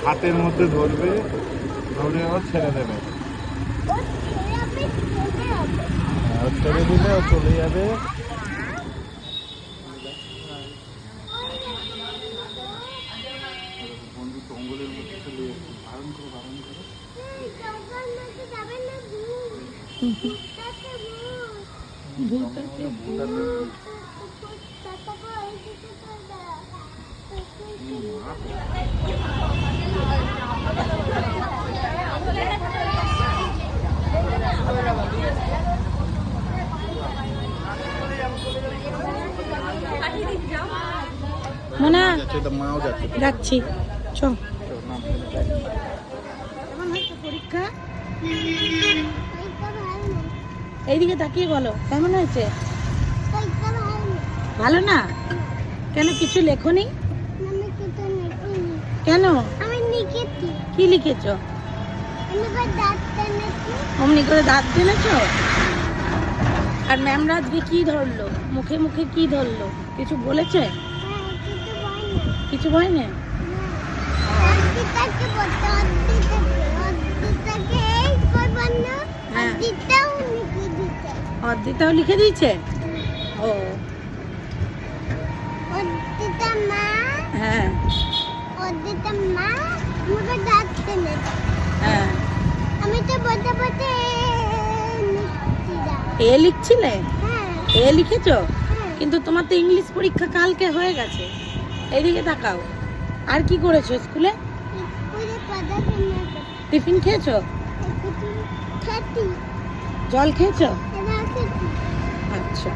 হাতের মধ্যে ধরবে, ধরে ও ছেড়ে দেবে। ও ছেড়ে দিলে ও চলে যাবে। বন্ধু জঙ্গলের মধ্যে চলে যাচ্ছে, বারণ করে বারণ করে। মোনা মাও যাচ্ছে, যাচ্ছি চ। কেমন হয়েছে পরীক্ষা? এইদিকে তাকিয়ে বলো কেমন হয়েছে। ভালো না? কেন কিছু লেখনি? কেন? কি লিখেছো? অমনি করে দাঁত টেনেছো? আর ম্যামরা আজকে কি ধরলো, মুখে মুখে কি ধরলো, কিছু বলেছে? কিছু বলে না? অর্দিতাও লিখে দিয়েছে। ও হ্যাঁ হ্যাঁ। আমি তো বলতে বলতে এ লিখছিলে? এ লিখেছো? কিন্তু তোমার তো ইংলিশ পরীক্ষা কালকে হয়ে গেছে। এইদিকে তাকাও। আর কি করেছো স্কুলে? টিফিন খেয়েছো? জল খেয়েছো? আচ্ছা।